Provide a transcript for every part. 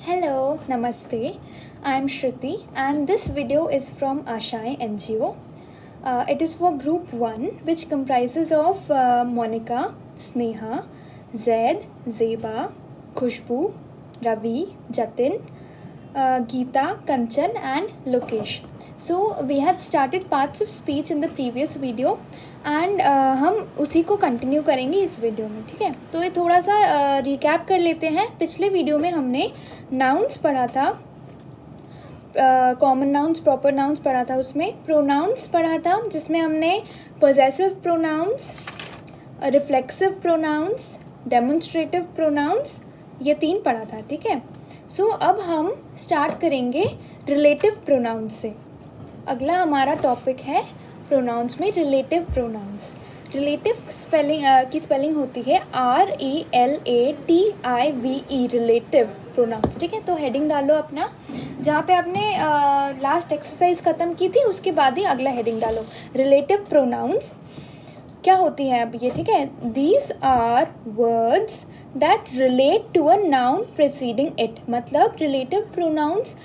Hello, Namaste. I am Shruti and this video is from Ashai NGO. It is for Group 1 which comprises of Monica, Sneha, Zaid, Zeba, Khushbu, Ravi, Jatin, Geeta, Kanchan and Lokesh. So we had started parts of speech in the previous video and हम उसी को continue करेंगे इस video में. ठीक है, तो ये थोड़ा सा रिकैप कर लेते हैं. पिछले वीडियो में हमने नाउन्स पढ़ा था, कॉमन नाउन्स, प्रॉपर नाउन्स पढ़ा था, उसमें प्रोनाउंस पढ़ा था जिसमें हमने possessive pronouns, reflexive pronouns, demonstrative pronouns, ये 3 पढ़ा था. ठीक है, सो अब हम स्टार्ट करेंगे रिलेटिव प्रोनाउंस से. अगला हमारा टॉपिक है प्रोनाउंस में रिलेटिव प्रोनाउंस. रिलेटिव की स्पेलिंग होती है RELATIVE, रिलेटिव प्रोनाउंस. ठीक है, तो हेडिंग डालो अपना, जहाँ पे आपने लास्ट एक्सरसाइज ख़त्म की थी उसके बाद ही अगला हेडिंग डालो. रिलेटिव प्रोनाउंस क्या होती है अब ये. ठीक है, these are words that relate to a noun preceding it. मतलब रिलेटिव प्रोनाउंस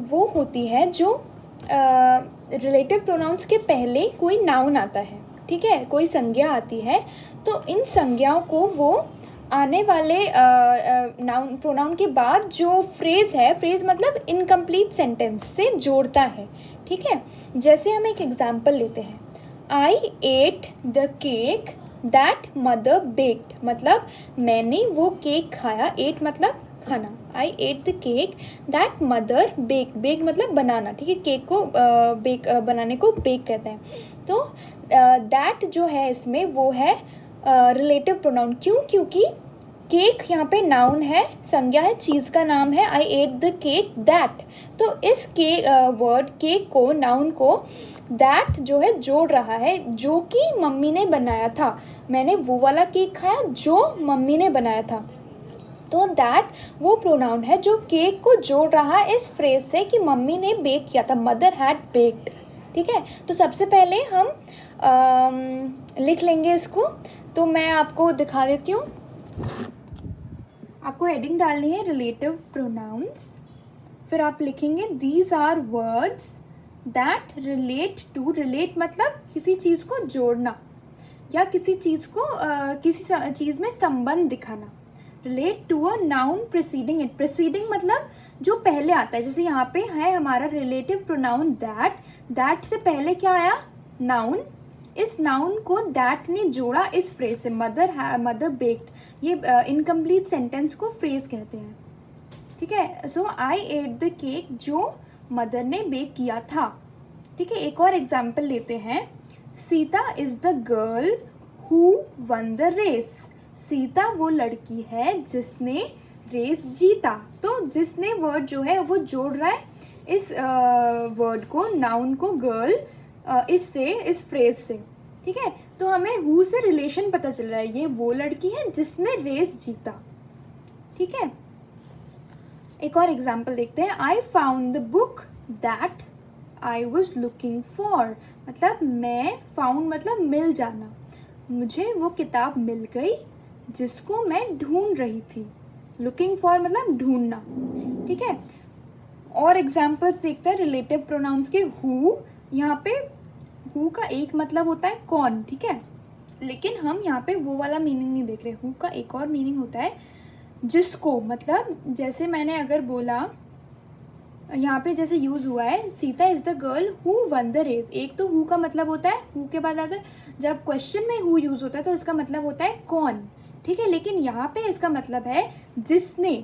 वो होती है जो रिलेटिव प्रोनाउंस के पहले कोई नाउन आता है. ठीक है, कोई संज्ञा आती है, तो इन संज्ञाओं को वो आने वाले नाउन प्रोनाउन के बाद जो फ्रेज़ है, फ्रेज़ मतलब इनकम्प्लीट सेंटेंस से जोड़ता है. ठीक है, जैसे हम एक एग्जांपल लेते हैं, I ate the cake that mother baked. मतलब मैंने वो केक खाया, एट मतलब खाना. I ate the cake that mother bake, bake मतलब बनाना. ठीक है, केक को बनाने को बेक कहते हैं. तो दैट जो है इसमें वो है रिलेटिव प्रोनाउन. क्यों? क्योंकि केक यहाँ पे नाउन है, संज्ञा है, चीज़ का नाम है. आई एट द केक दैट, तो इस वर्ड केक को, नाउन को दैट जो है जोड़ रहा है, जो कि मम्मी ने बनाया था. मैंने वो वाला केक खाया जो मम्मी ने बनाया था. तो दैट वो प्रोनाउन है जो केक को जोड़ रहा है इस फ्रेज से कि मम्मी ने बेक किया था, मदर हैड बेक्ड. ठीक है, तो सबसे पहले हम लिख लेंगे इसको. तो मैं आपको दिखा देती हूँ. आपको हेडिंग डालनी है रिलेटिव प्रोनाउंस, फिर आप लिखेंगे these are words that relate to. Relate मतलब किसी चीज़ को जोड़ना या किसी चीज़ को किसी चीज़ में संबंध दिखाना. Relate to a noun preceding it. Preceding मतलब जो पहले आता है. जैसे यहाँ पे है हमारा रिलेटिव प्रोनाउन दैट. दैट से पहले क्या आया? नाउन. इस नाउन को दैट ने जोड़ा इस फ्रेज से, मदर बेक्ड. ये इनकम्प्लीट सेंटेंस को फ्रेज कहते हैं. ठीक है, so I ate the cake जो मदर ने बेक किया था. ठीक है, एक और एग्जाम्पल लेते हैं. Sita is the girl who won the race. Sita वो लड़की है जिसने रेस जीता. तो जिसने वर्ड जो है वो जोड़ रहा है इस वर्ड को, नाउन को, गर्ल, इससे, इस फ्रेज से. ठीक है, तो हमें हु से रिलेशन पता चल रहा है, ये वो लड़की है जिसने रेस जीता. ठीक है, एक और एग्जाम्पल देखते हैं. I found the book that I was looking for. मतलब मैं, फाउंड मतलब मिल जाना, मुझे वो किताब मिल गई जिसको मैं ढूंढ रही थी. लुकिंग फॉर मतलब ढूंढना. ठीक है, और एग्जाम्पल्स देखते हैं रिलेटिव प्रोनाउंस के. हु, यहाँ पे हु का एक मतलब होता है कौन. ठीक है, लेकिन हम यहाँ पे वो वाला मीनिंग नहीं देख रहे. हु का एक और मीनिंग होता है जिसको. मतलब जैसे मैंने अगर बोला, यहाँ पे जैसे यूज़ हुआ है Sita is the girl who won the race. एक तो हु का मतलब होता है, हु के बाद अगर जब क्वेश्चन में हु यूज़ होता है तो इसका मतलब होता है कौन. ठीक है, लेकिन यहाँ पे इसका मतलब है जिसने.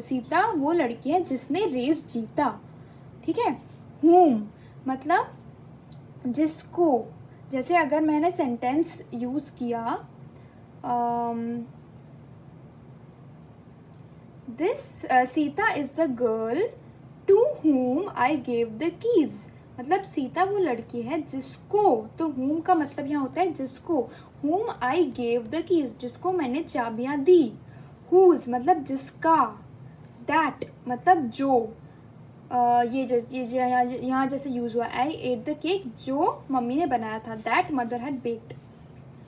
सीता वो लड़की है जिसने रेस जीता. ठीक है, हुम मतलब जिसको. जैसे अगर मैंने सेंटेंस यूज़ किया, this Sita is the girl to whom I gave the keys. मतलब सीता वो लड़की है जिसको, तो whom का मतलब यहाँ होता है जिसको. whom I gave the keys, जिसको मैंने चाबियाँ दी. whose मतलब जिसका. that मतलब जो. ये यहाँ जैसे यूज़ हुआ. आई एट द केक जो मम्मी ने बनाया था, दैट मदर हैड बेक्ड.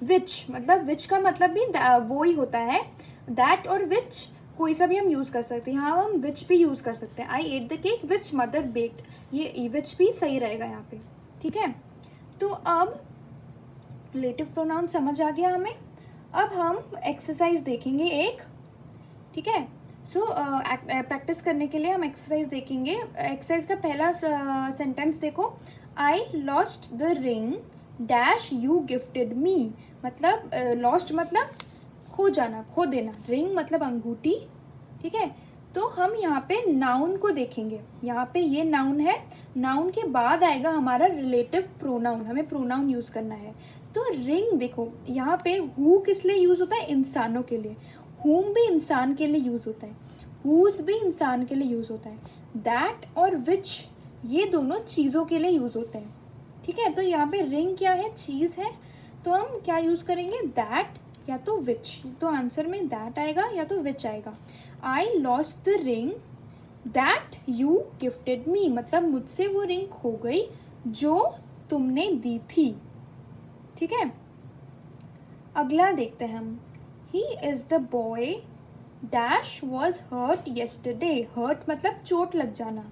विच मतलब विच का मतलब भी वो ही होता है. दैट और विच कोई सा भी हम यूज़ कर सकते हैं। यहाँ हम विच भी यूज़ कर सकते हैं। I ate the cake which mother baked, ये विच भी सही रहेगा यहाँ पे, ठीक है। तो अब रिलेटिव प्रोनाउन समझ आ गया हमें। अब हम एक्सरसाइज देखेंगे एक, ठीक है। सो प्रैक्टिस करने के लिए हम एक्सरसाइज देखेंगे। एक्सरसाइज का पहला सेंटेंस देखो, I lost the ring dash you gifted me. मतलब लॉस्ट मतलब खो जाना, खो देना, रिंग मतलब अंगूठी, ठीक है। तो हम यहाँ पे नाउन को देखेंगे। यहाँ पे ये नाउन है, नाउन के बाद आएगा हमारा रिलेटिव प्रोनाउन, हमें प्रोनाउन यूज़ करना है। तो रिंग देखो, यहाँ पे हु किस लिए यूज़ होता है, इंसानों के लिए, हुम भी इंसान के लिए यूज़ होता है, हुज भी इंसान के लिए यूज़ होता है, दैट और विच ये दोनों चीज़ों के लिए यूज़ होते हैं, ठीक है। तो यहाँ पे रिंग क्या है, चीज़ है, तो हम क्या यूज़ करेंगे, दैट या तो विच। तो आंसर में दैट आएगा या तो विच आएगा। I lost the ring that you gifted me, मतलब मुझसे वो रिंग खो गई जो तुमने दी थी, ठीक है। अगला देखते हैं हम, he is the boy dash was hurt yesterday. Hurt मतलब चोट लग जाना।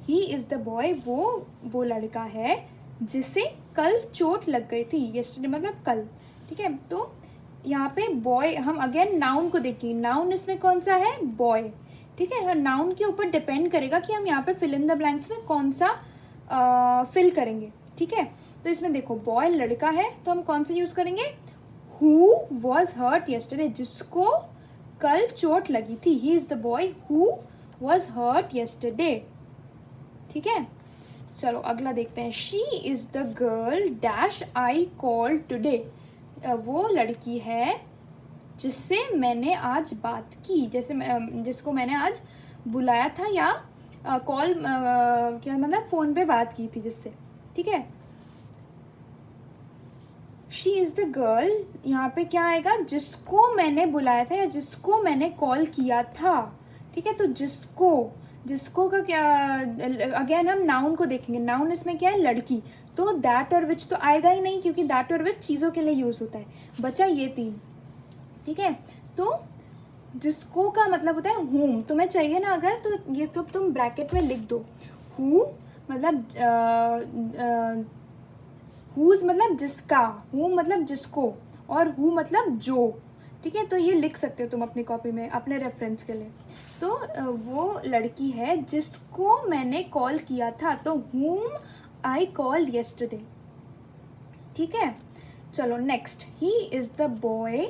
ही इज द बॉय वो लड़का है जिसे कल चोट लग गई थी, येस्टरडे मतलब कल, ठीक है। तो यहाँ पे बॉय, हम अगेन नाउन को देखेंगे, नाउन इसमें कौन सा है, बॉय, ठीक है। नाउन के ऊपर डिपेंड करेगा कि हम यहाँ पे फिल इन द ब्लैंक्स में कौन सा फिल करेंगे, ठीक है। तो इसमें देखो बॉय लड़का है, तो हम कौन सा यूज़ करेंगे, हु वॉज हर्ट येस्टरडे, जिसको कल चोट लगी थी। He is the boy who was hurt yesterday, ठीक है। चलो अगला देखते हैं, she is the girl dash I call today. वो लड़की है जिससे मैंने आज बात की, जैसे जिसको मैंने आज बुलाया था या कॉल क्या मतलब फ़ोन पे बात की थी जिससे, ठीक है। शी इज़ द गर्ल, यहाँ पे क्या आएगा, जिसको मैंने बुलाया था या जिसको मैंने कॉल किया था, ठीक है। तो जिसको का क्या, अगेन हम नाउन को देखेंगे। नाउन इसमें क्या है, लड़की, तो दैट और विच तो आएगा ही नहीं, क्योंकि दैट और विच चीज़ों के लिए यूज़ होता है। बचा ये तीन, ठीक है। तो जिसको का मतलब होता है हुम, तुम्हें चाहिए ना अगर, तो ये सब तुम ब्रैकेट में लिख दो। हु मतलब हुज मतलब जिसका, हु मतलब जिसको, और हु मतलब जो, ठीक है। तो ये लिख सकते हो तुम अपनी कॉपी में अपने रेफरेंस के लिए। तो वो लड़की है जिसको मैंने कॉल किया था, तो whom I called yesterday, ठीक है। चलो next, he is the boy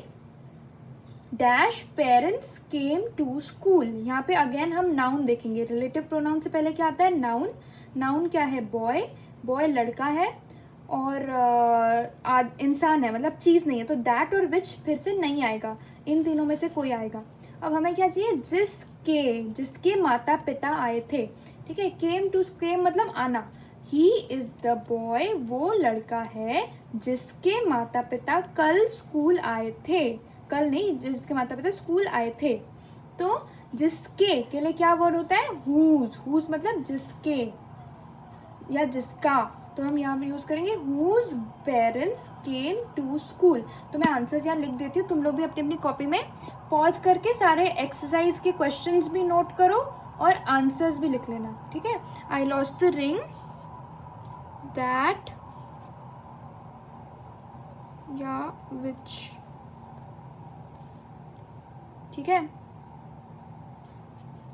dash parents came to school. यहाँ पे अगेन हम नाउन देखेंगे। रिलेटिव प्रोनाउन से पहले क्या आता है, नाउन। नाउन क्या है, बॉय, बॉय लड़का है और इंसान है, मतलब चीज़ नहीं है, तो दैट और विच फिर से नहीं आएगा, इन तीनों में से कोई आएगा। अब हमें क्या चाहिए, जिसके माता पिता आए थे, ठीक है। केम मतलब आना। ही इज़ द बॉय, वो लड़का है जिसके माता पिता कल स्कूल आए थे, कल नहीं, जिसके माता पिता स्कूल आए थे। तो जिसके के लिए क्या वर्ड होता है, हुज मतलब जिसके या जिसका, तो हम यहाँ पे यूज़ करेंगे whose parents came to school. तो मैं आंसर्स यहाँ लिख देती हूँ, तुम लोग भी अपनी अपनी कॉपी में पॉज करके सारे एक्सरसाइज के क्वेश्चंस भी नोट करो और आंसर्स भी लिख लेना, ठीक है। I lost the ring that या विच, ठीक है।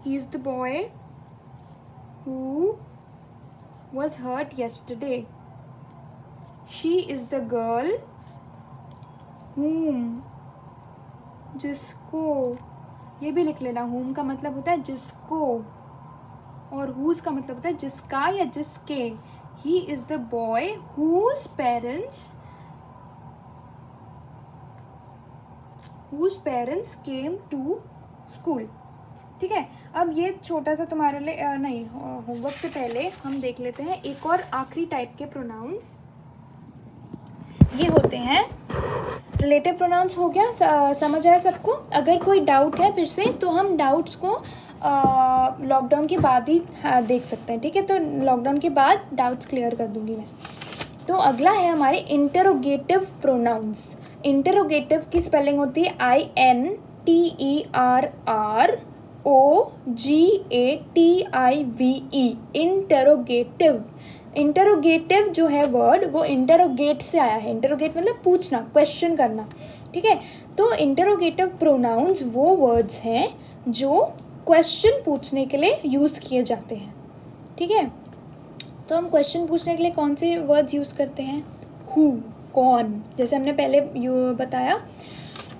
ही is the boy who was hurt yesterday. She is the girl whom, जिसको, ये भी लिख लेना, whom का मतलब होता है जिसको और whose का मतलब होता है जिसका या जिसके। He is the boy whose parents came to school, ठीक है। अब ये छोटा सा तुम्हारे लिए नहीं, होमवर्क से पहले हम देख लेते हैं एक और आखिरी टाइप के प्रोनाउंस। ये होते हैं रिलेटिव प्रोनाउंस। हो गया, समझ आया सबको। अगर कोई डाउट है फिर से, तो हम डाउट्स को लॉकडाउन के बाद ही देख सकते हैं, ठीक है। तो लॉकडाउन के बाद डाउट्स क्लियर कर दूंगी मैं। तो अगला है हमारे इंटरोगेटिव प्रोनाउंस। इंटरोगेटिव की स्पेलिंग होती है INTERROGATIVE, इंटरोगेटिव। इंटरोगेटिव जो है वर्ड वो इंटरोगेट से आया है। इंटरोगेट मतलब पूछना, क्वेश्चन करना, ठीक है। तो इंटरोगेटिव प्रोनाउंस वो वर्ड्स हैं जो क्वेश्चन पूछने के लिए यूज़ किए जाते हैं, ठीक है। तो हम क्वेश्चन पूछने के लिए कौन से वर्ड्स यूज़ करते हैं? हु, कौन, जैसे हमने पहले बताया।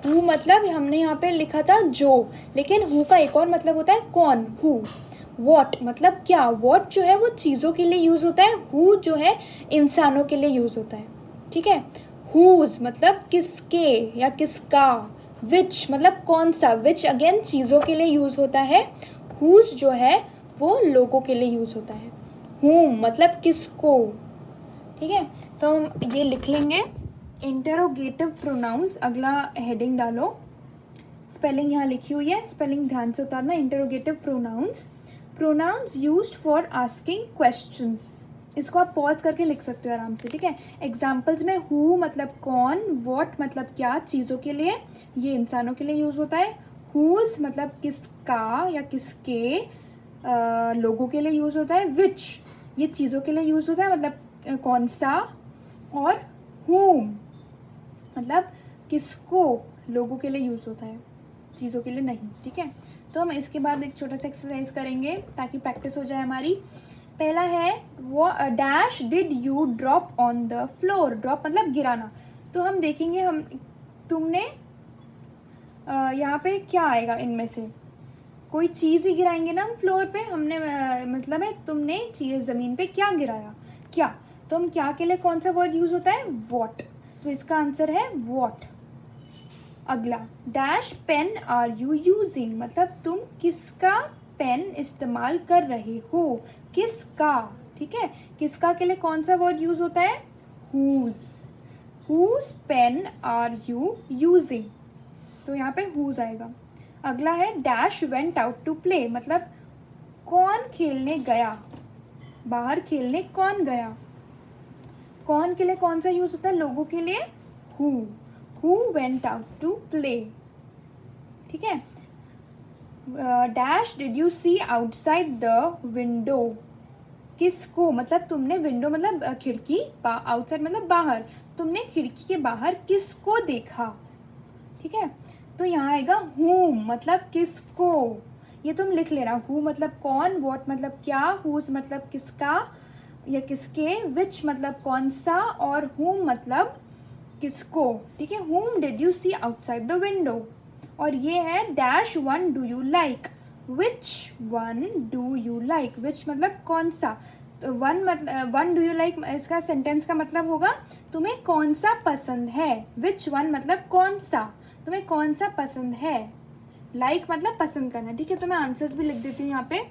हु मतलब हमने यहाँ पे लिखा था जो, लेकिन हु का एक और मतलब होता है कौन, हु। वॉट मतलब क्या, वॉट जो है वो चीज़ों के लिए यूज़ होता है, हु जो है इंसानों के लिए यूज़ होता है, ठीक है। हुज मतलब किसके या किसका। विच मतलब कौन सा, विच अगेन चीज़ों के लिए यूज़ होता है। हुज जो है वो लोगों के लिए यूज़ होता है। हुम मतलब किसको, ठीक है। तो हम ये लिख लेंगे इंटरोगेटिव प्रोनाउंस। अगला हेडिंग डालो, स्पेलिंग यहाँ लिखी हुई है, स्पेलिंग ध्यान से उतारना। Interrogative pronouns, pronouns used for asking questions. इसको आप पॉज करके लिख सकते हो आराम से, ठीक है। एग्जाम्पल्स में हु मतलब कौन, वॉट मतलब क्या, चीज़ों के लिए, ये इंसानों के लिए यूज़ होता है। हुज मतलब किसका या किसके, लोगों के लिए यूज़ होता है। विच ये चीज़ों के लिए यूज़ होता है, मतलब कौन सा। और हुम मतलब किसको, लोगों के लिए यूज़ होता है, चीज़ों के लिए नहीं, ठीक है। तो हम इसके बाद एक छोटा सा एक्सरसाइज करेंगे ताकि प्रैक्टिस हो जाए हमारी। पहला है वो dash did you drop on the floor. Drop मतलब गिराना। तो हम देखेंगे हम तुमने यहाँ पे क्या आएगा, इनमें से कोई चीज़ ही गिराएंगे ना हम फ्लोर पे। हमने मतलब है तुमने चीज़ ज़मीन पे क्या गिराया, क्या। तो हम क्या के लिए कौन सा वर्ड यूज़ होता है, वॉट। तो इसका आंसर है वॉट। अगला dash pen are you using, मतलब तुम किसका पेन इस्तेमाल कर रहे हो, किसका, ठीक है। किसका के लिए कौन सा वर्ड यूज होता है, whose. Whose pen are you using, तो यहाँ पे हुज आएगा। अगला है dash went out to play, मतलब कौन खेलने गया, बाहर खेलने कौन गया। कौन के लिए कौन सा यूज होता है, लोगों के लिए who. Who went out to play, ठीक है। Dash did you see outside the window, किसको, मतलब तुमने, विंडो मतलब खिड़की, आउटसाइड मतलब बाहर, तुमने खिड़की के बाहर किसको देखा, ठीक है। तो यहाँ आएगा हुम मतलब किसको, ये तुम लिख लेना। हु मतलब कौन, वॉट मतलब क्या, हुज मतलब किसका या किसके, विच मतलब कौन सा, और हुम मतलब किसको, ठीक है। Whom did you see outside the window. और ये है dash one do you like, which one do you like, which मतलब कौन सा। तो वन मतलब वन डू यू लाइक, इसका सेंटेंस का मतलब होगा तुम्हें कौन सा पसंद है। विच वन मतलब कौन सा, तुम्हें कौन सा पसंद है। लाइक मतलब पसंद करना, ठीक है। तो मैं आंसर्स भी लिख देती हूँ यहाँ पे।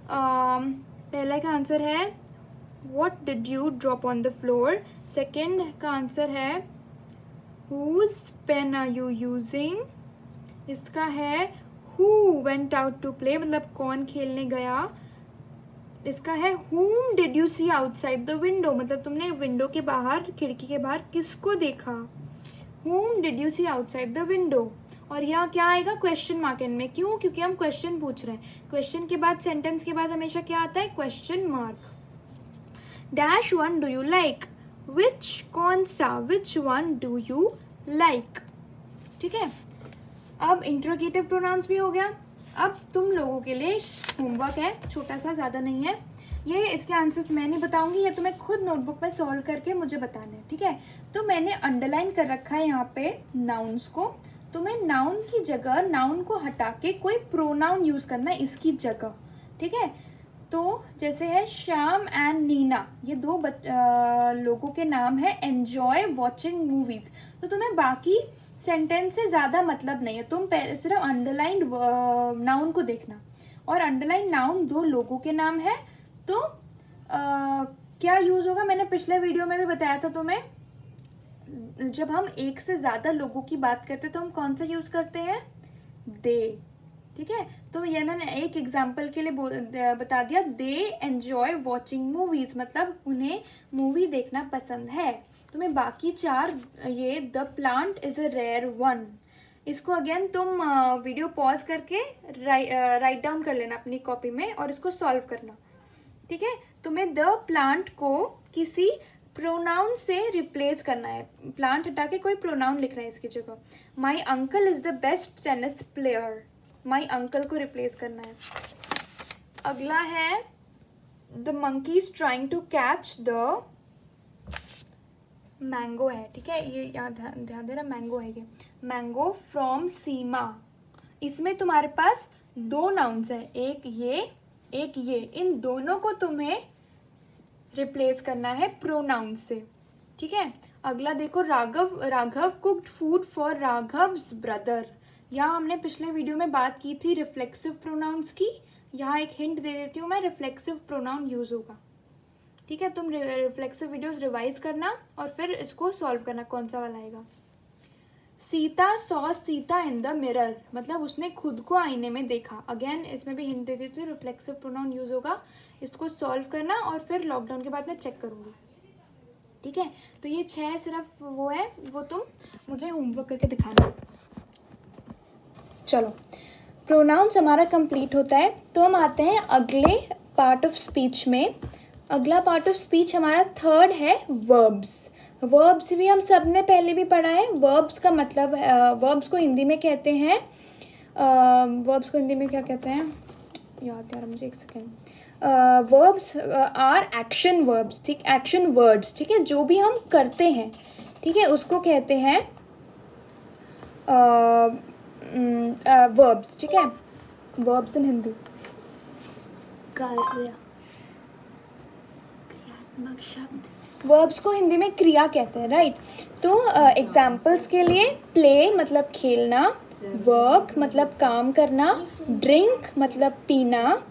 पहला का आंसर है what did you drop on the floor. Second का आंसर है whose pen are you using. इसका है who went out to play, मतलब कौन खेलने गया। इसका है whom did you see outside the window, मतलब तुमने विंडो के बाहर, खिड़की के बाहर किसको देखा। whom did you see outside the window। और यहाँ क्या आएगा, क्वेश्चन मार्क एंड में, क्यों, क्योंकि हम क्वेश्चन पूछ रहे हैं। क्वेश्चन के बाद, सेंटेंस के बाद हमेशा क्या आता है, question mark. Dash one do you like, which कौन सा, which one do you like, ठीक है। अब इंट्रोगेटिव प्रोनाउंस भी हो गया। अब तुम लोगों के लिए होमवर्क है, छोटा सा, ज़्यादा नहीं है। ये इसके आंसर्स मैं नहीं बताऊंगी, ये तुम्हें खुद नोटबुक में सॉल्व करके मुझे बताना है, ठीक है। तो मैंने अंडरलाइन कर रखा है यहाँ पे नाउन्स को। तुम्हें नाउन की जगह, नाउन को हटा के कोई प्रोनाउन यूज़ करना है इसकी जगह, ठीक है। तो जैसे है श्याम एंड नीना, ये दो लोगों के नाम है, एन्जॉय वॉचिंग मूवीज। तो तुम्हें बाकी सेंटेंस से ज़्यादा मतलब नहीं है, तुम सिर्फ अंडरलाइन नाउन को देखना। और अंडरलाइन नाउन दो लोगों के नाम है, तो क्या यूज़ होगा, मैंने पिछले वीडियो में भी बताया था तुम्हें। जब हम एक से ज़्यादा लोगों की बात करते हैं तो हम कौन सा यूज़ करते हैं, दे, ठीक है। तो ये मैंने एक एग्जाम्पल के लिए बता दिया, दे एन्जॉय वॉचिंग मूवीज, मतलब उन्हें मूवी देखना पसंद है। तुम्हें बाकी चार, ये the plant is a rare one, इसको अगेन तुम वीडियो पॉज करके राइट डाउन कर लेना अपनी कॉपी में और इसको सॉल्व करना, ठीक है। तुम्हें द प्लांट को किसी प्रोनाउन से रिप्लेस करना है, प्लांट हटा के कोई प्रोनाउन लिखना है इसकी जगह। My uncle is the best tennis player, my uncle को रिप्लेस करना है। अगला है the monkey is trying to catch the mango है, ठीक है, ये ध्यान देना, मैंगो है ये, मैंगो फ्रॉम सीमा। इसमें तुम्हारे पास दो नाउन्स है, एक ये, इन दोनों को तुम्हें रिप्लेस करना है प्रोनाउन से, ठीक है। अगला देखो, Raghav cooked food for Raghav's brother. यहाँ हमने पिछले वीडियो में बात की थी रिफ्लेक्सिव प्रोनाउंस की, यहाँ एक हिंट दे देती हूँ मैं, रिफ्लेक्सिव प्रोनाउन यूज होगा, ठीक है। तुम रिफ्लेक्सिव वीडियोस रिवाइज करना और फिर इसको सॉल्व करना कौन सा वाला आएगा। Sita saw Sita in the mirror, मतलब उसने खुद को आईने में देखा। अगेन इसमें भी हिंट दे देती हूँ, रिफ्लेक्सिव प्रोनाउन यूज होगा। इसको सॉल्व करना और फिर लॉकडाउन के बाद मैं चेक करूँगी, ठीक है। तो ये 6 सिर्फ वो है, वो तुम मुझे होमवर्क करके दिखाना। चलो, प्रोनाउंस हमारा कंप्लीट होता है, तो हम आते हैं अगले पार्ट ऑफ स्पीच में। अगला पार्ट ऑफ स्पीच हमारा थर्ड है वर्ब्स। वर्ब्स भी हम सब ने पहले भी पढ़ा है। वर्ब्स का मतलब, वर्ब्स को हिंदी में कहते हैं, वर्ब्स को हिंदी में क्या कहते हैं याद यार मुझे, एक second. Verbs are action verbs, ठीक, एक्शन वर्ड्स, ठीक है, जो भी हम करते हैं, ठीक है, उसको कहते हैं वर्ब्स, ठीक है। वर्ब्स इन हिंदी कार्य, क्रियात्मक शब्द। वर्ब्स को हिंदी में क्रिया कहते हैं, राइट। तो एग्जाम्पल्स के लिए, प्ले मतलब खेलना, वर्क मतलब काम करना, ड्रिंक मतलब पीना,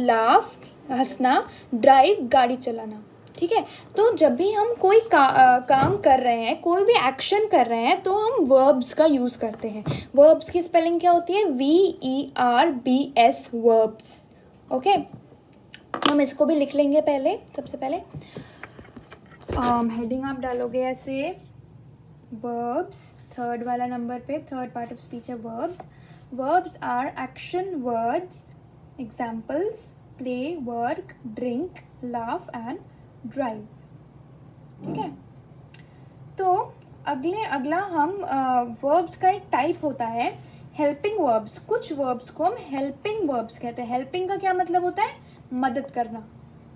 लाफ हंसना, ड्राइव गाड़ी चलाना, ठीक है। तो जब भी हम कोई काम कर रहे हैं, कोई भी एक्शन कर रहे हैं, तो हम वर्ब्स का यूज़ करते हैं। वर्ब्स की स्पेलिंग क्या होती है? VERBS, verbs, okay. हम इसको भी लिख लेंगे पहले, सबसे पहले हेडिंग आप डालोगे ऐसे, वर्ब्स, थर्ड वाला नंबर पे, थर्ड पार्ट ऑफ स्पीच है verbs. Verbs are action words, examples play, work, drink, laugh and drive, ठीक है। तो अगला हम वर्ब्स का एक टाइप होता है हेल्पिंग वर्ब्स। कुछ वर्ब्स को हम हेल्पिंग वर्ब्स कहते हैं। हेल्पिंग का क्या मतलब होता है? मदद करना,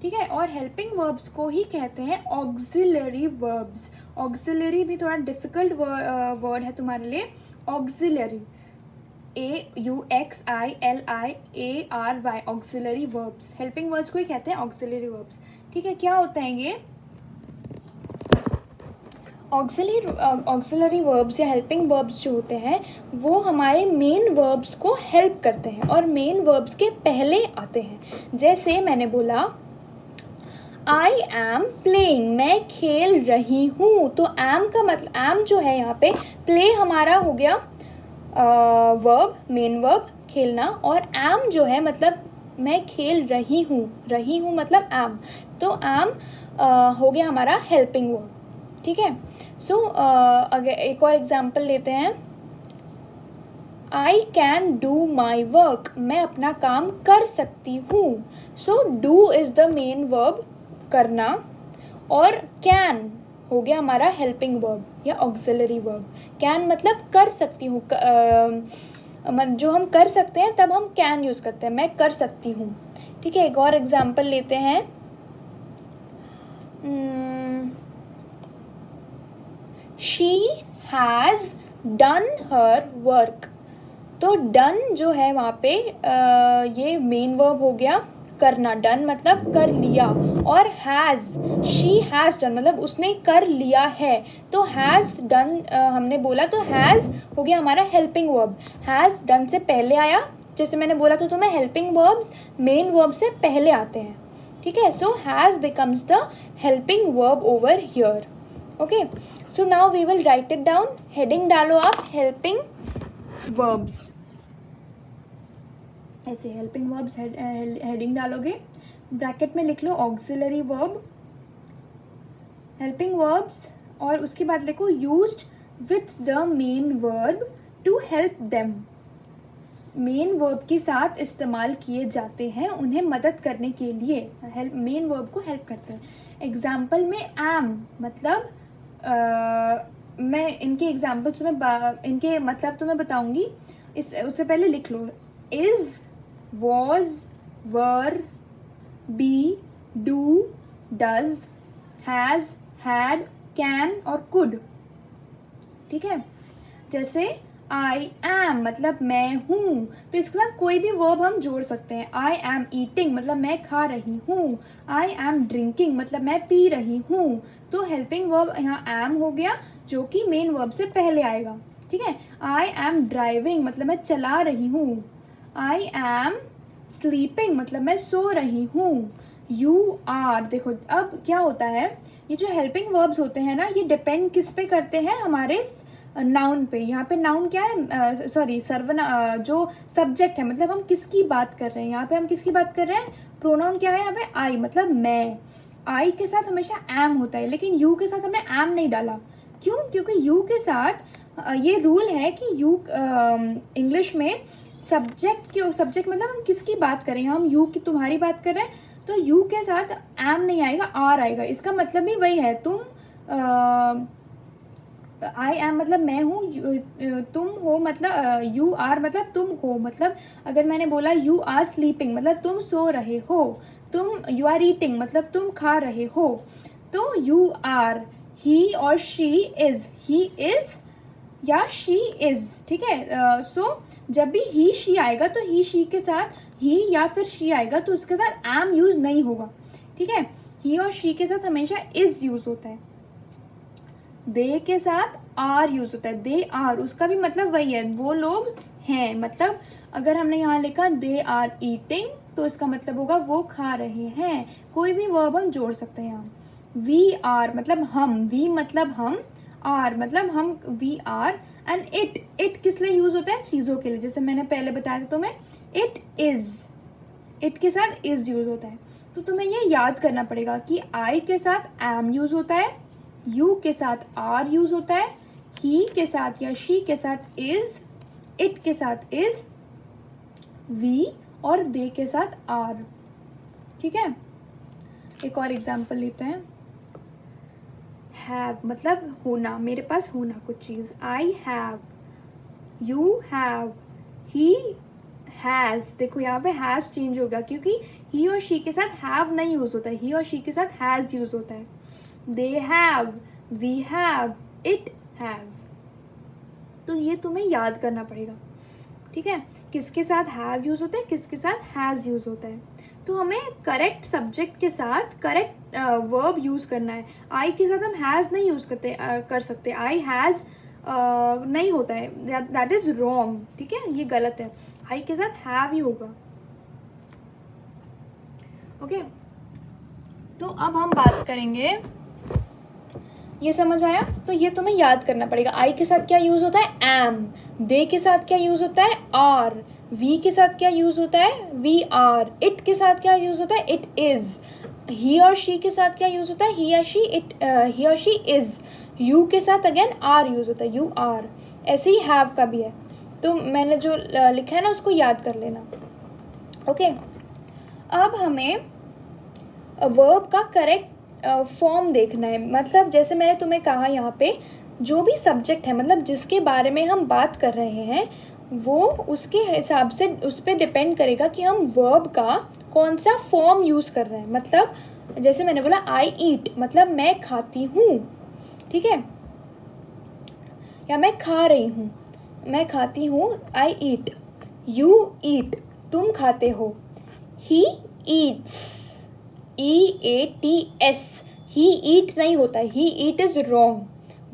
ठीक है। और हेल्पिंग वर्ब्स को ही कहते हैं ऑक्सिलरी वर्ब्स। ऑक्सिलरी भी थोड़ा डिफिकल्ट वर्ड है तुम्हारे लिए, auxiliary, AUXILIARY, auxiliary verbs. Helping words को ही कहते हैं ऑक्सिलरी वर्ब्स, ठीक है। क्या होता है ये ऑक्सिलरी वर्ब्स या हेल्पिंग वर्ब्स जो होते हैं, वो हमारे मेन वर्ब्स को हेल्प करते हैं और मेन वर्ब्स के पहले आते हैं। जैसे मैंने बोला I am playing, मैं खेल रही हूँ, तो am का मतलब, am जो है यहाँ पे, play हमारा हो गया वर्ब, मेन वर्ब खेलना, और am जो है मतलब मैं खेल रही हूँ मतलब am, तो am हो गया हमारा हेल्पिंग वर्ब, ठीक है। सो अगर एक और एग्जाम्पल लेते हैं, I can do my work, मैं अपना काम कर सकती हूँ। सो do is the main verb, करना, और can हो गया हमारा हेल्पिंग वर्ब या ऑक्सिलरी वर्ब। can मतलब कर सकती हूँ, जो हम कर सकते हैं तब हम can यूज़ करते हैं, मैं कर सकती हूँ, ठीक है। एक और एग्जाम्पल लेते हैं, she has done her work, तो done जो है वहाँ पे ये मेन वर्ब हो गया करना, डन मतलब कर लिया, और हैज़, शी हैज़ डन मतलब उसने कर लिया है, तो हैज़ डन हमने बोला, तो हैज़ हो गया हमारा हेल्पिंग वर्ब। हैज़ डन से पहले आया, जैसे मैंने बोला तो तुम्हें हेल्पिंग वर्ब्स मेन वर्ब से पहले आते हैं, ठीक है। So has becomes the helping verb over here, okay. So now we will write it down. Heading डालो आप, हेल्पिंग वर्ब्स, ऐसे हेल्पिंग वर्ब्स हेडिंग डालोगे, ब्रैकेट में लिख लो ऑक्सिलरी वर्ब, हेल्पिंग वर्ब्स, और उसके बाद लिखो used with the main verb to help them, main verb के साथ इस्तेमाल किए जाते हैं उन्हें मदद करने के लिए, हेल्प मेन वर्ब को हेल्प करते हैं। एग्जाम्पल में एम मतलब मैं इनके एग्जाम्पल्स में इनके मतलब तो मैं बताऊंगी, उससे पहले लिख लो। Is, was, were, be, do, does, has, had, can और कुड। ठीक है, जैसे आई एम मतलब मैं हूँ, तो इसके साथ कोई भी वर्ब हम जोड़ सकते हैं। आई एम ईटिंग मतलब मैं खा रही हूँ। आई एम ड्रिंकिंग मतलब मैं पी रही हूँ। तो हेल्पिंग वर्ब यहाँ एम हो गया जो कि मेन वर्ब से पहले आएगा। ठीक है, आई एम ड्राइविंग मतलब मैं चला रही हूँ। आई एम स्लीपिंग मतलब मैं सो रही हूँ। यू आर, देखो अब क्या होता है, ये जो हेल्पिंग वर्ब्स होते हैं ना, ये डिपेंड किस पे करते हैं, हमारे नाउन पे। यहाँ पे नाउन क्या है, सॉरी जो सब्जेक्ट है, मतलब हम किसकी बात कर रहे हैं। यहाँ पे हम किसकी बात कर रहे हैं, प्रोनाउन क्या है यहाँ पे, आई मतलब मैं। आई के साथ हमेशा एम होता है, लेकिन यू के साथ हमने एम नहीं डाला। क्यों? क्योंकि यू के साथ ये रूल है कि यू इंग्लिश में सब्जेक्ट मतलब हम किसकी बात कर रहे हैं, हम यू की तुम्हारी बात कर रहे हैं, तो यू के साथ एम नहीं आएगा, आर आएगा। इसका मतलब भी वही है, तुम आई एम मतलब मैं हूँ, तुम हो मतलब यू आर मतलब तुम हो। मतलब अगर मैंने बोला यू आर स्लीपिंग मतलब तुम सो रहे हो, तुम यू आर ईटिंग मतलब तुम खा रहे हो। तो यू आर, ही और शी इज, ही इज या शी इज। ठीक है, सो जब भी ही शी आएगा तो ही शी के साथ ही या फिर शी आएगा तो उसके साथ एम यूज नहीं होगा। ठीक है, ही और शी के साथ हमेशा इज यूज होता है। दे के साथ आर यूज होता है, दे आर, उसका भी मतलब वही है, वो लोग हैं। मतलब अगर हमने यहाँ लिखा दे आर ईटिंग तो इसका मतलब होगा वो खा रहे हैं। कोई भी वर्ब हम जोड़ सकते हैं यहाँ। वी आर मतलब हम, वी मतलब हम, आर मतलब हम, वी आर। एंड इट किस लिए यूज होता है, चीज़ों के लिए। जैसे मैंने पहले बताया था तुम्हें, इट इज, इट के साथ इज यूज होता है। तो तुम्हें ये याद करना पड़ेगा कि आई के साथ एम यूज होता है, यू के साथ आर यूज होता है, ही के साथ या शी के साथ इज, इट के साथ इज, वी और दे के साथ आर। ठीक है, एक और एग्जाम्पल लेते हैं। हैव मतलब होना, मेरे पास होना कुछ चीज़। I have, you have, he has. देखो यहाँ पे हैज़ चेंज होगा क्योंकि ही और शी के साथ हैव नहीं यूज होता है, ही और शी के साथ हैज़ यूज होता है। They have, we have, it has. तो ये तुम्हें याद करना पड़ेगा। ठीक है, किसके साथ हैव यूज होता है, किसके साथ हैज़ यूज होता है। तो हमें करेक्ट सब्जेक्ट के साथ करेक्ट वर्ब यूज करना है। आई के साथ हम हैज़ नहीं यूज कर सकते, आई हैज़ नहीं होता है, दैट इज रॉन्ग। ठीक है, ये गलत है, आई के साथ हैव ही होगा। ओके, तो अब हम बात करेंगे, ये समझ आया? तो ये तुम्हें याद करना पड़ेगा। आई के साथ क्या यूज होता है, एम। दे के साथ क्या यूज होता है, आर। वी के साथ क्या यूज होता है, वी आर। इट के साथ क्या यूज होता है, इट इज। ही और शी के साथ क्या यूज होता है, ही या शी, ही और शी इज। यू के साथ अगेन आर यूज होता है, यू आर। ऐसे ही हैव का भी है। तो मैंने जो लिखा है ना उसको याद कर लेना। ओके, अब हमें वर्ब का करेक्ट फॉर्म देखना है। मतलब जैसे मैंने तुम्हें कहा, यहाँ पे जो भी सब्जेक्ट है, मतलब जिसके बारे में हम बात कर रहे हैं, वो उसके हिसाब से उस पर डिपेंड करेगा कि हम वर्ब का कौन सा फॉर्म यूज़ कर रहे हैं। मतलब जैसे मैंने बोला आई ईट मतलब मैं खाती हूँ। ठीक है, या मैं खा रही हूँ, मैं खाती हूँ, आई ईट। यू ईट तुम खाते हो। ही ईट्स, EATS, ही ईट नहीं होता है, ही ईट इज रॉन्ग।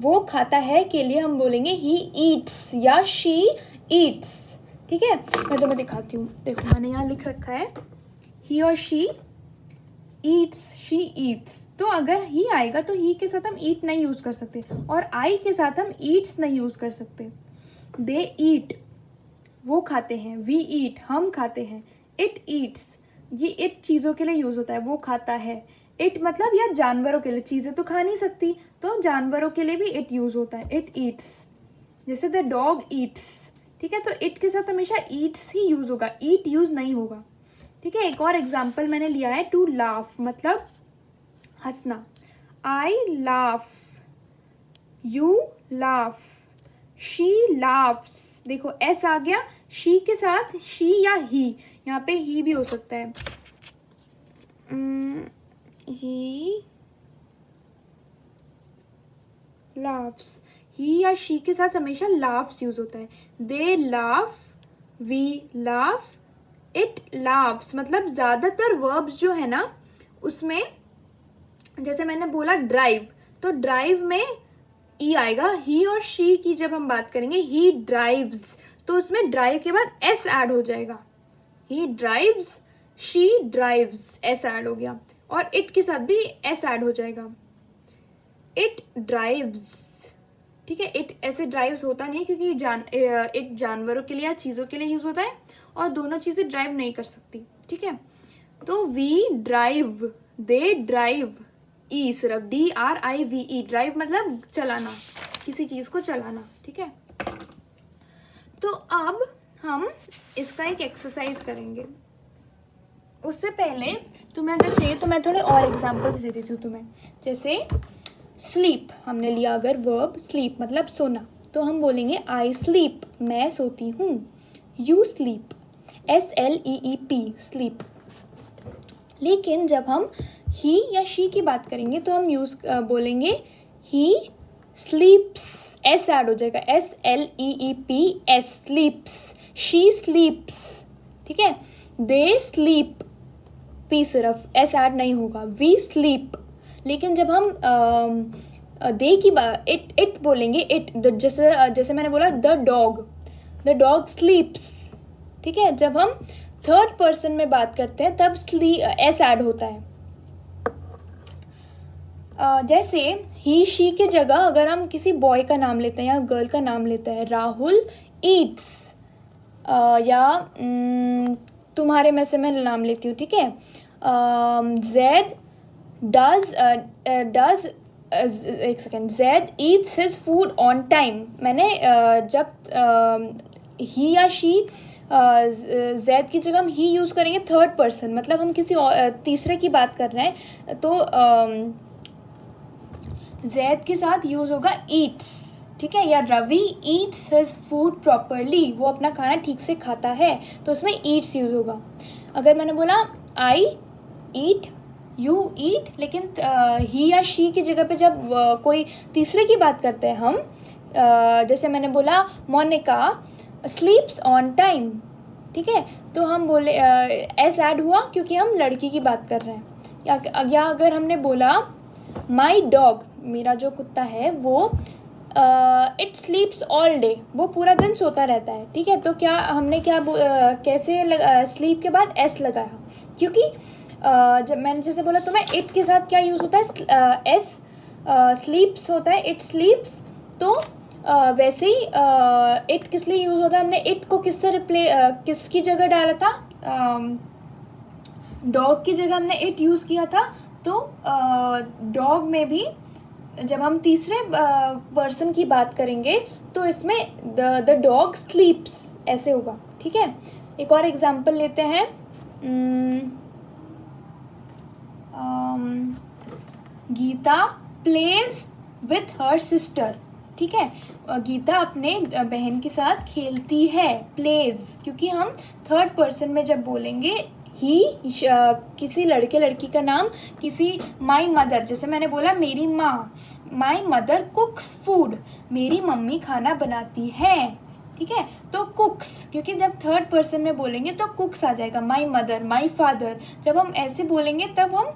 वो खाता है के लिए हम बोलेंगे ही ईट्स या शी ईट्स। ठीक है, मैं तुम्हें दिखाती हूँ। देखो मैंने यहाँ लिख रखा है ही और शी ईट्स, शी ईट्स। तो अगर ही आएगा तो ही के साथ हम ईट नहीं यूज कर सकते, और आई के साथ हम ईट्स नहीं यूज कर सकते। दे ईट वो खाते हैं, वी ईट हम खाते हैं, इट ईट्स ये इट चीज़ों के लिए यूज होता है, वो खाता है। इट मतलब या जानवरों के लिए, चीज़ें तो खा नहीं सकती तो जानवरों के लिए भी इट यूज होता है, इट ईट्स। जैसे द डॉग ईट्स, ठीक है, तो इट के साथ हमेशा ईट्स ही यूज होगा, ईट यूज नहीं होगा। ठीक है, एक और एग्जाम्पल मैंने लिया है, टू लाफ मतलब हंसना। आई laugh, you laugh, she laughs. देखो एस आ गया, शी के साथ शी या ही, यहाँ पे ही भी हो सकता है, ही लाफ्स। ही या शी के साथ हमेशा लाफ्स यूज होता है। They laugh, we laugh, it laughs. मतलब ज्यादातर वर्ब्स जो है ना उसमें, जैसे मैंने बोला ड्राइव, तो ड्राइव में ई आएगा। ही और शी की जब हम बात करेंगे, ही ड्राइव्स, तो उसमें ड्राइव के बाद एस ऐड हो जाएगा। ही drives, she drives, S add हो गया। और इट के साथ भी एस ऐड हो जाएगा, इट ड्राइव्स। ठीक है, इट ऐसे ड्राइव्स होता नहीं क्योंकि इट जानवरों के लिए या चीज़ों के लिए यूज होता है और दोनों चीज़ें ड्राइव नहीं कर सकती। ठीक है, तो वी ड्राइव, दे ड्राइव, ई सिर्फ DRIVE, ड्राइव मतलब चलाना, किसी चीज को चलाना। ठीक है, तो अब हम इसका एक एक्सरसाइज करेंगे। उससे पहले तुम्हें अगर चाहिए तो मैं थोड़े और एग्जांपल्स दे देती हूँ तुम्हें। जैसे स्लीप हमने लिया, अगर वर्ब स्लीप मतलब सोना, तो हम बोलेंगे आई स्लीप, मैं सोती हूँ। You sleep, SLEEP, sleep. लेकिन जब हम ही या शी की बात करेंगे तो हम बोलेंगे ही स्लीप्स, एस ऐड हो जाएगा, SLEEPS, स्लीप्स। She sleeps. ठीक है, दे स्लीप, पी सिर्फ, एस ऐड नहीं होगा। We sleep. लेकिन जब हम दे की बात, इट बोलेंगे, इट, जैसे मैंने बोला द डॉग स्लीप्स। ठीक है, जब हम थर्ड पर्सन में बात करते हैं तब एस ऐड होता है। जैसे ही शी के जगह अगर हम किसी बॉय का नाम लेते हैं या गर्ल का नाम लेते हैं, राहुल ईट्स, या तुम्हारे में से मैं नाम लेती हूँ। ठीक है, जेड डज एक second, Z Yeats his food on time. मैंने जब ही या शी, जेड की जगह हम ही यूज़ करेंगे थर्ड पर्सन, मतलब हम किसी तीसरे की बात कर रहे हैं, तो जेड के साथ यूज होगा ईट्स। ठीक है, या Ravi eats his food properly, वो अपना खाना ठीक से खाता है, तो उसमें ईट्स यूज होगा। अगर मैंने बोला आई ईट, यू ईट, लेकिन ही या शी की जगह पे जब कोई तीसरे की बात करते हैं हम, जैसे मैंने बोला मोनिका स्लीप्स ऑन टाइम। ठीक है, तो हम बोले एस ऐड हुआ क्योंकि हम लड़की की बात कर रहे हैं। या अगर हमने बोला माई डॉग, मेरा जो कुत्ता है वो इट स्लीप्स ऑल डे, वो पूरा दिन सोता रहता है। ठीक है, तो क्या हमने कैसे स्लीप के बाद एस लगाया, क्योंकि जब मैंने जैसे बोला तुम्हें इट के साथ क्या यूज़ होता है, एस, स्लीप्स होता है, इट स्लीप्स। तो वैसे ही इट किस लिए यूज़ होता है, हमने इट को किसकी जगह डाला था, डॉग की जगह हमने इट यूज़ किया था। तो डॉग में भी जब हम तीसरे पर्सन की बात करेंगे तो इसमें द डॉग स्लीप्स ऐसे होगा। ठीक है, एक और एग्जांपल लेते हैं। Gita plays with her sister. ठीक है, गीता अपने बहन के साथ खेलती है, प्लेज, क्योंकि हम थर्ड पर्सन में जब बोलेंगे ही, किसी लड़के लड़की का नाम, किसी माई मदर, जैसे मैंने बोला मेरी माँ, माई मदर कुक्स फूड, मेरी मम्मी खाना बनाती है। ठीक है, तो कुक्स, क्योंकि जब थर्ड पर्सन में बोलेंगे तो कुक्स आ जाएगा, माई मदर, माई फादर। जब हम ऐसे बोलेंगे तब हम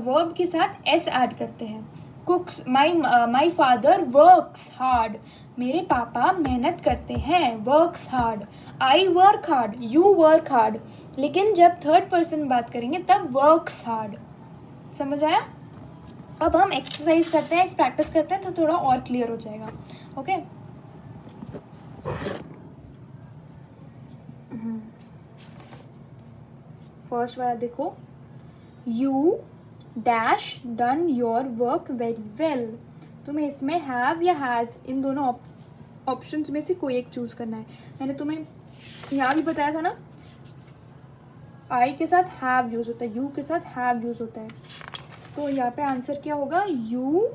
वर्ब के साथ एस ऐड करते हैं। कुक्स, माई फादर वर्क्स हार्ड, मेरे पापा मेहनत करते हैं, works hard. I work hard, you work hard. लेकिन जब थर्ड पर्सन में बात करेंगे तब वर्क्स हार्ड। समझ आया? अब हम एक्सरसाइज करते हैं, प्रैक्टिस करते हैं, तो थोड़ा और क्लियर हो जाएगा। ओके, फर्स्ट वाला देखो, you dash done your work very well. तुम्हें इसमें हैव या हैज़, इन दोनों ऑप्शंस में से कोई एक चूज करना है। मैंने तुम्हें यहाँ भी बताया था ना, आई के साथ हैव यूज होता है, यू के साथ हैव यूज होता है। तो यहाँ पे आंसर क्या होगा, you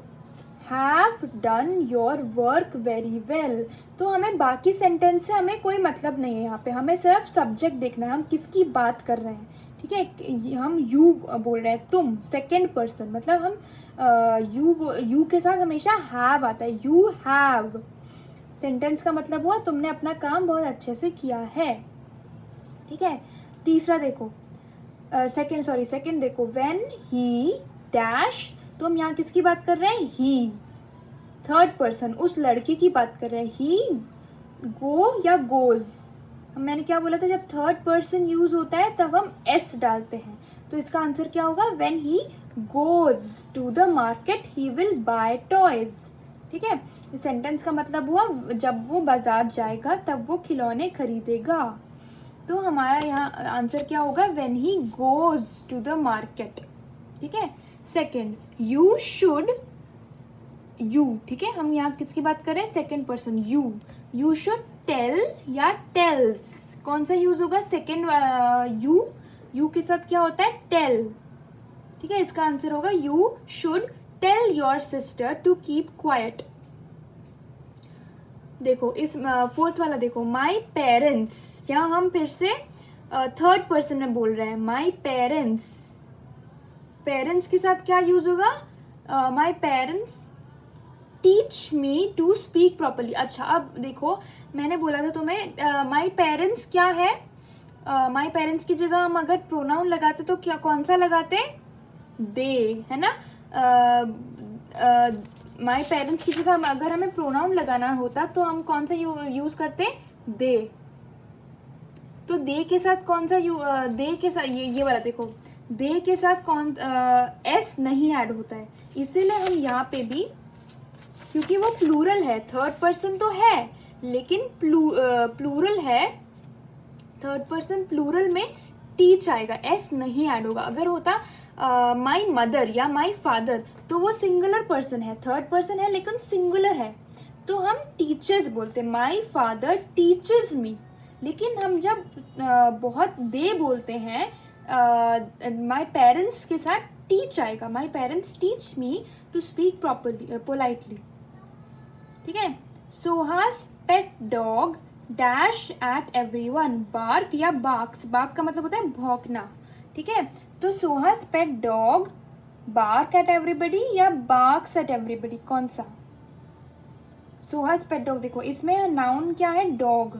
have done your work very well. तो हमें बाकी सेंटेंस से हमें कोई मतलब नहीं है, यहाँ पे हमें सिर्फ सब्जेक्ट देखना है, हम किसकी बात कर रहे हैं। ठीक है, हम यू बोल रहे हैं, तुम, सेकेंड पर्सन, मतलब हम यू के साथ हमेशा हैव आता है, यू हैव। सेंटेंस का मतलब हुआ तुमने अपना काम बहुत अच्छे से किया है। ठीक है, तीसरा देखो, सेकेंड देखो, व्हेन ही डैश, तो हम यहाँ किसकी बात कर रहे हैं, ही, थर्ड पर्सन, उस लड़के की बात कर रहे हैं। ही गो या गोज, मैंने क्या बोला था, जब थर्ड पर्सन यूज होता है तब हम एस डालते हैं। तो इसका आंसर क्या होगा, when he goes to the market he will buy toys. ठीक है, इस सेंटेंस का मतलब हुआ जब वो बाजार जाएगा तब वो खिलौने खरीदेगा। तो हमारा यहाँ आंसर क्या होगा, when he goes to the market. ठीक है, सेकेंड, यू शुड, यू, ठीक है, हम यहाँ किसकी बात कर रहे हैं, second person, you. You should tell या टेल्स, कौन सा यूज होगा, सेकेंड, यू के साथ क्या होता है, टेल। ठीक है, इसका आंसर होगा you should tell your sister to keep quiet. देखो इस फोर्थ वाला देखो, माई पेरेंट्स, यहाँ हम फिर से थर्ड पर्सन में बोल रहे हैं, माई पेरेंट्स। पेरेंट्स के साथ क्या यूज होगा, my parents teach me to speak properly. अच्छा, अब देखो मैंने बोला था तुम्हें माई पेरेंट्स क्या है, माई पेरेंट्स की जगह हम अगर प्रोनाउन लगाते तो क्या, कौन सा लगाते, दे, है ना। माई पेरेंट्स की जगह अगर हमें प्रोनाउन लगाना होता तो हम कौन सा यूज करते, दे। तो दे के साथ कौन सा दे के साथ ये वाला देखो, दे के साथ कौन एस नहीं ऐड होता है, इसीलिए हम यहाँ पे भी, क्योंकि वो प्लूरल है, थर्ड पर्सन तो है लेकिन प्लूरल है, थर्ड पर्सन प्लूरल में टीच आएगा, एस नहीं ऐड होगा। अगर होता माई मदर या माई फादर तो वो सिंगुलर पर्सन है, थर्ड पर्सन है लेकिन सिंगुलर है, तो हम टीचर्स बोलते, माई फादर टीचर्स मी। लेकिन हम जब बहुत दे बोलते हैं, माई पेरेंट्स के साथ टीच आएगा, my parents teach me to speak properly, politely. ठीक है, Suhas's pet dog dash at everyone, bark या बार्क्स, बार्क का मतलब होता है भौंकना। ठीक है, तो Suhas's pet dog bark at everybody या बार्क्स एट एवरीबडी, कौन सा, सोहास पेट डॉग। देखो इसमें नाउन क्या है, डॉग,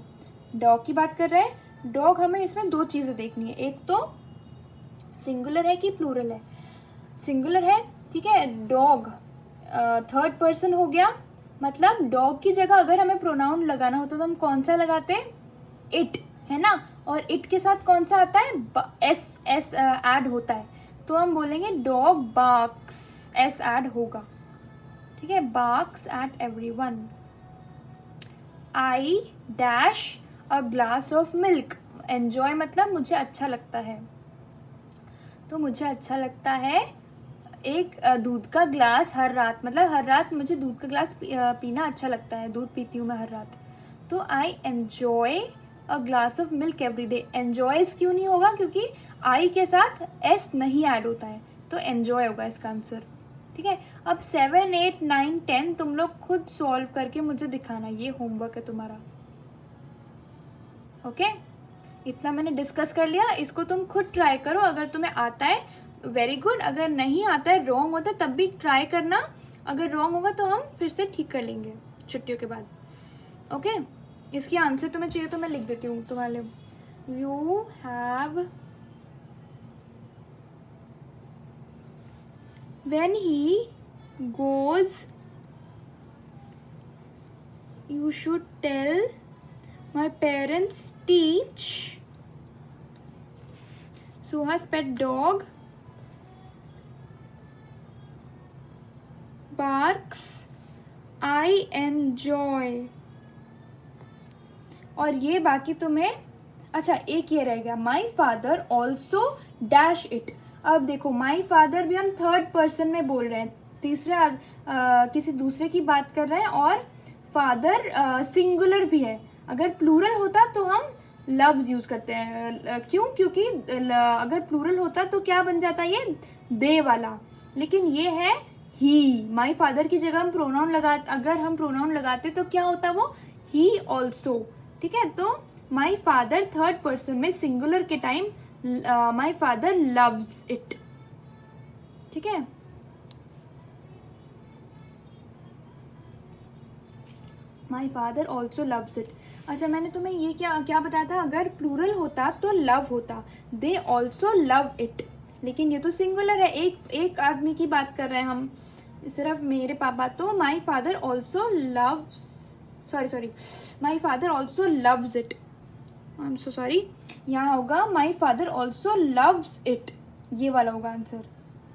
डॉग की बात कर रहे हैं। डॉग हमें इसमें दो चीजें देखनी है, एक तो सिंगुलर है कि प्लूरल है, सिंगुलर है। ठीक है, डॉग थर्ड पर्सन हो गया, मतलब डॉग की जगह अगर हमें प्रोनाउन लगाना होता तो हम कौन सा लगाते हैं, इट, है ना। और इट के साथ कौन सा आता है, एस, एस ऐड होता है, तो हम बोलेंगे डॉग बार्क्स, एस ऐड होगा। ठीक है, barks at everyone. I dash a glass of milk, enjoy मतलब मुझे अच्छा लगता है, तो मुझे अच्छा लगता है एक दूध का ग्लास हर रात, मतलब हर रात मुझे दूध का ग्लास पीना अच्छा लगता है, दूध पीती हूँ मैं हर रात, तो I enjoy a glass of milk every day. Enjoys क्यों नहीं होगा, क्योंकि आई के साथ एस नहीं ऐड होता है, तो एन्जॉय होगा इसका आंसर। ठीक है, अब 7, 8, 9, 10 तुम लोग खुद सॉल्व करके मुझे दिखाना, ये होमवर्क है तुम्हारा। ओके, इतना मैंने डिस्कस कर लिया, इसको तुम खुद ट्राई करो, अगर तुम्हें आता है वेरी गुड, अगर नहीं आता है, रॉन्ग होता है तब भी ट्राई करना, अगर रॉन्ग होगा तो हम फिर से ठीक कर लेंगे छुट्टियों के बाद। ओके, इसकी आंसर तुम्हें चाहिए तो मैं लिख देती हूँ तुम्हारे लिए। You have, when he goes, you should tell, my parents teach, Suhas pet dog barks, I enjoy। और ये बाकी तुम्हें, अच्छा एक ये रह गया, my father also dash it. अब देखो माई फादर भी हम थर्ड पर्सन में बोल रहे हैं, तीसरे किसी दूसरे की बात कर रहे हैं, और फादर सिंगुलर भी है, अगर प्लूरल होता तो हम लव्स यूज़ करते हैं। क्यों? क्योंकि अगर प्लूरल होता तो क्या बन जाता ये दे वाला, लेकिन ये है ही। माई फादर की जगह हम प्रोनाउन अगर हम प्रोनाउन लगाते तो क्या होता वो ही ऑल्सो। ठीक है, तो माई फादर थर्ड पर्सन में सिंगुलर के time my father loves it. ठीक है, my father also loves it. अच्छा, मैंने तुम्हें ये क्या बताया था, अगर प्लूरल होता तो लव होता, दे ऑल्सो लव इट, लेकिन ये तो सिंगुलर है, एक आदमी की बात कर रहे हैं हम, सिर्फ मेरे पापा। तो my father also loves, sorry my father also loves it, I am so sorry, यहाँ होगा my father also loves it, ये वाला होगा आंसर।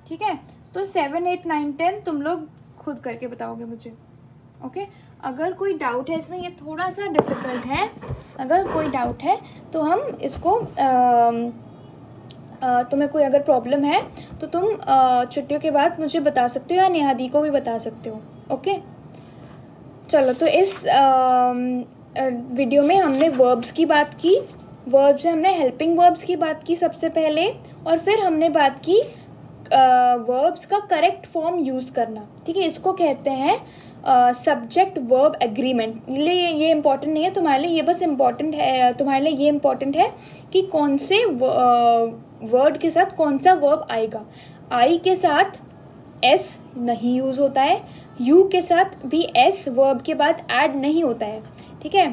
ठीक है, तो 7, 8, 9, 10 तुम लोग खुद करके बताओगे मुझे। ओके, अगर कोई डाउट है इसमें, ये थोड़ा सा डिफ़िकल्ट है, अगर कोई डाउट है तो हम इसको तुम्हें कोई अगर प्रॉब्लम है तो तुम छुट्टियों के बाद मुझे बता सकते हो या नेहादी को भी बता सकते हो। ओके, चलो, तो इस वीडियो में हमने वर्ब्स की बात की, वर्ब्स में हमने हेल्पिंग वर्ब्स की बात की सबसे पहले, और फिर हमने बात की वर्ब्स का करेक्ट फॉर्म यूज़ करना। ठीक है, इसको कहते हैं सब्जेक्ट वर्ब एग्रीमेंट। ये इम्पॉर्टेंट नहीं है तुम्हारे लिए, ये बस इम्पॉर्टेंट है तुम्हारे लिए, ये इम्पॉर्टेंट है कि कौन से वर्ड के साथ कौन सा वर्ब आएगा। आई के साथ एस नहीं यूज़ होता है, यू के साथ भी एस वर्ब के बाद ऐड नहीं होता है। ठीक है,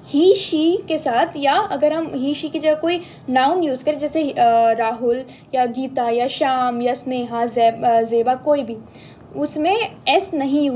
ही शी के साथ, या अगर हम ही शी की जगह कोई नाउन यूज़ करें जैसे राहुल या गीता या श्याम या स्नेहा, जेबा, कोई भी, उसमें एस नहीं यूज